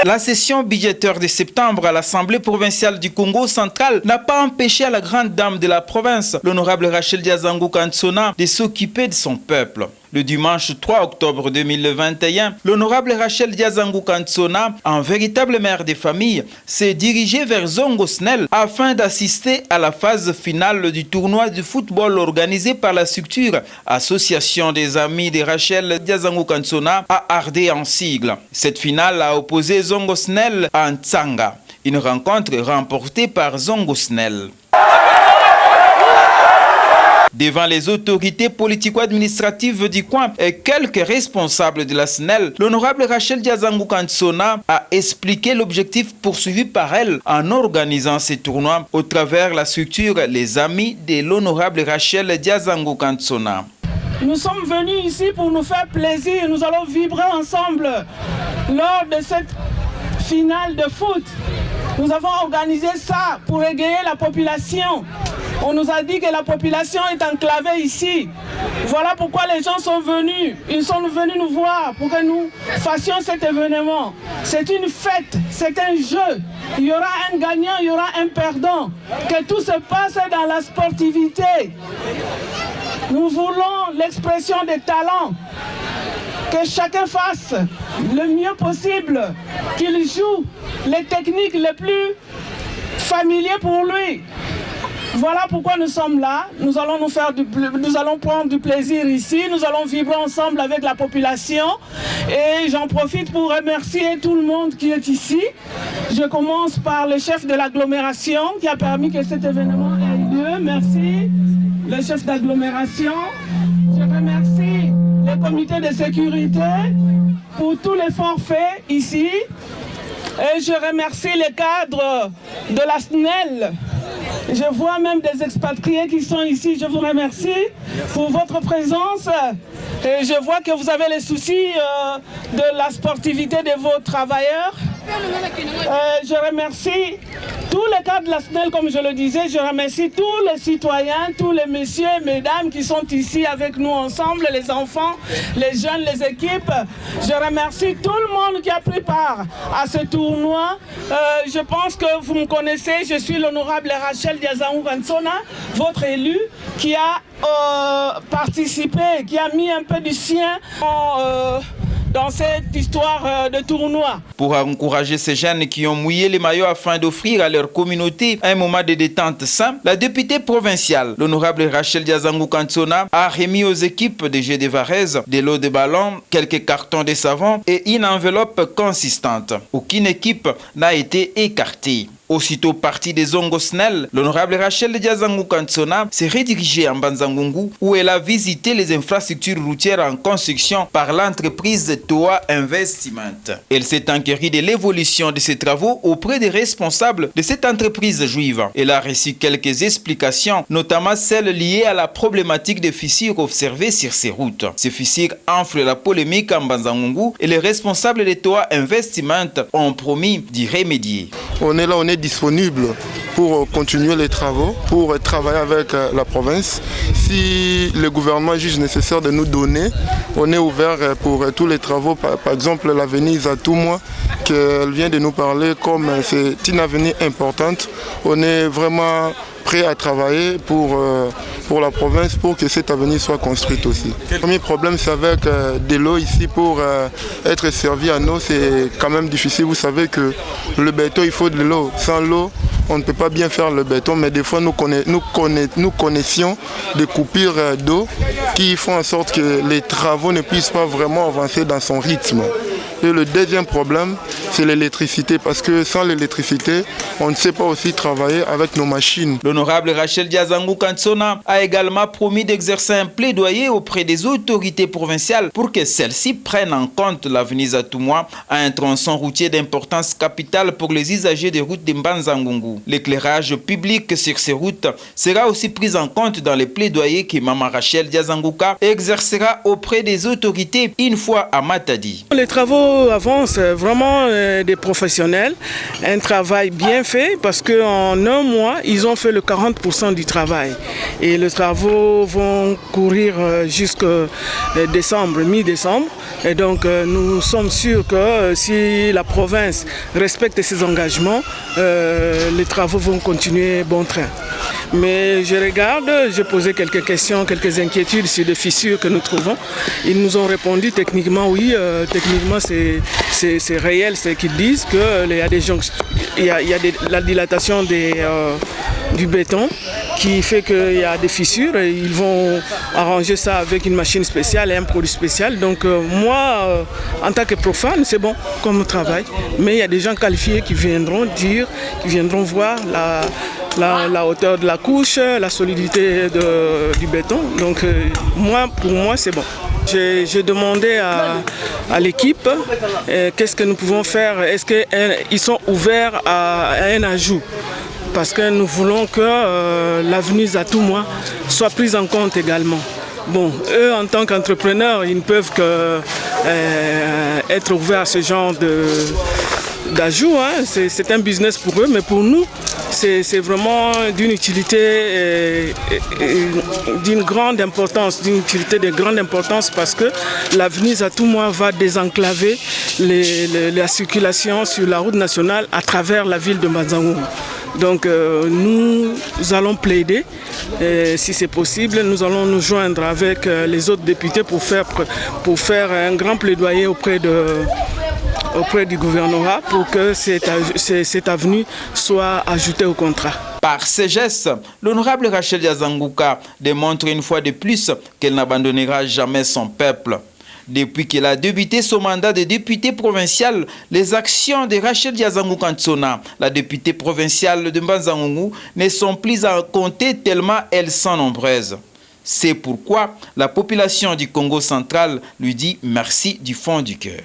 La session budgétaire de septembre à l'Assemblée provinciale du Congo central n'a pas empêché à la grande dame de la province, l'honorable Rachel Diazangou Kansona, de s'occuper de son peuple. Le dimanche 3 octobre 2021, l'honorable Rachel Diazangou Kansona, en véritable mère de famille, s'est dirigée vers Zongosnel afin d'assister à la phase finale du tournoi de football organisé par la structure Association des Amis de Rachel Diazangou Kansona à Ardé en sigle. Cette finale a opposé Zongosnel à Ntsanga, une rencontre remportée par Zongosnel. Devant les autorités politico-administratives du coin et quelques responsables de la SNEL, l'honorable Rachel Diazangou Kansona a expliqué l'objectif poursuivi par elle en organisant ces tournois au travers la structure Les Amis de l'honorable Rachel Diazangou Kansona. Nous sommes venus ici pour nous faire plaisir, nous allons vibrer ensemble lors de cette finale de foot. Nous avons organisé ça pour égayer la population. On nous a dit que la population est enclavée ici. Voilà pourquoi les gens sont venus. Ils sont venus nous voir pour que nous fassions cet événement. C'est une fête, c'est un jeu. Il y aura un gagnant, il y aura un perdant. Que tout se passe dans la sportivité. Nous voulons l'expression des talents. Que chacun fasse le mieux possible, qu'il joue les techniques les plus familières pour lui. Voilà pourquoi nous sommes là. Nous allons prendre du plaisir ici. Nous allons vibrer ensemble avec la population. Et j'en profite pour remercier tout le monde qui est ici. Je commence par le chef de l'agglomération qui a permis que cet événement ait lieu. Merci, le chef d'agglomération. Je remercie le comité de sécurité pour tout l'effort fait ici. Et je remercie les cadres de la SNEL. Je vois même des expatriés qui sont ici. Je vous remercie pour votre présence. Et je vois que vous avez les soucis de la sportivité de vos travailleurs. Je remercie tous les cadres de la SNEL, comme je le disais. Je remercie tous les citoyens, tous les messieurs et mesdames qui sont ici avec nous ensemble, les enfants, les jeunes, les équipes. Je remercie tout le monde qui a pris part à ce tournoi. Je pense que vous me connaissez. Je suis l'honorable Rachel Diazangou Kansona, votre élu, qui a participé, qui a mis un peu du sien dans cette histoire de tournoi. Pour encourager ces jeunes qui ont mouillé les maillots afin d'offrir à leur communauté un moment de détente sain, la députée provinciale, l'honorable Rachel Diazangou Kansona, a remis aux équipes de jeux de Varese des lots de ballons, quelques cartons de savon et une enveloppe consistante. Aucune équipe n'a été écartée. Aussitôt parti des Zongosnel, l'honorable Rachel Diazangou Kansona s'est redirigée en Banzangungu où elle a visité les infrastructures routières en construction par l'entreprise Toa Investment. Elle s'est enquérie de l'évolution de ces travaux auprès des responsables de cette entreprise juive. Elle a reçu quelques explications, notamment celles liées à la problématique des fissures observées sur ces routes. Ces fissures enflent la polémique en Banzangungu et les responsables de Toa Investment ont promis d'y remédier. On est disponible pour continuer les travaux, pour travailler avec la province. Si le gouvernement juge nécessaire de nous donner, on est ouvert pour tous les travaux. Par exemple, l'avenue Zatoumwa, qu'elle vient de nous parler, comme c'est une avenue importante, on est vraiment prêt à travailler pour la province pour que cette avenue soit construite aussi. Le premier problème, c'est avec de l'eau ici pour être servi à nous, c'est quand même difficile. Vous savez que le béton, il faut de l'eau. Sans l'eau, on ne peut pas bien faire le béton, mais des fois, nous connaissions des coupures d'eau qui font en sorte que les travaux ne puissent pas vraiment avancer dans son rythme. Et le deuxième problème, c'est l'électricité, parce que sans l'électricité, on ne sait pas aussi travailler avec nos machines. L'honorable Rachel Diazangou Kansona a également promis d'exercer un plaidoyer auprès des autorités provinciales pour que celles-ci prennent en compte l'avenue Zatoumwa à un tronçon routier d'importance capitale pour les usagers des routes de Mbanzangungu. L'éclairage public sur ces routes sera aussi pris en compte dans les plaidoyers que Maman Rachel Diazangouka exercera auprès des autorités une fois à Matadi. Les travaux avancent vraiment. des professionnels, un travail bien fait parce qu'en un mois, ils ont fait le 40% du travail. Et les travaux vont courir jusqu'à décembre, mi-décembre. Et donc nous sommes sûrs que si la province respecte ses engagements, les travaux vont continuer bon train. Mais je regarde, j'ai posé quelques questions, quelques inquiétudes sur des fissures que nous trouvons. Ils nous ont répondu techniquement, oui, techniquement c'est réel, c'est qu'ils disent qu'il y a des jonctions, il y a la dilatation du béton qui fait qu'il y a des fissures et ils vont arranger ça avec une machine spéciale et un produit spécial. Donc moi, en tant que profane, c'est bon comme travail. Mais il y a des gens qualifiés qui viendront dire, qui viendront voir la hauteur de la couche, la solidité du béton. Donc pour moi, c'est bon. J'ai demandé à l'équipe qu'est-ce que nous pouvons faire. Est-ce qu'ils sont ouverts à un ajout? Parce que nous voulons que l'avenue Zatoumwa soit prise en compte également. Bon, eux, en tant qu'entrepreneurs, ils ne peuvent qu'être ouverts à ce genre d'ajout. Hein. C'est un business pour eux, mais pour nous, c'est vraiment d'une utilité d'une grande importance, d'une utilité de grande importance parce que l'avenue Zatoumwa va désenclaver la circulation sur la route nationale à travers la ville de Mbanzangourou. Donc nous allons plaider, si c'est possible, nous allons nous joindre avec les autres députés pour faire un grand plaidoyer auprès du gouvernorat pour que cette avenue soit ajoutée au contrat. Par ces gestes, l'honorable Rachel Yazanguka démontre une fois de plus qu'elle n'abandonnera jamais son peuple. Depuis qu'elle a débuté son mandat de députée provinciale, les actions de Rachel Yazanguka Ntsona, la députée provinciale de Mbanzangourou, ne sont plus à compter tellement elles sont nombreuses. C'est pourquoi la population du Congo central lui dit merci du fond du cœur.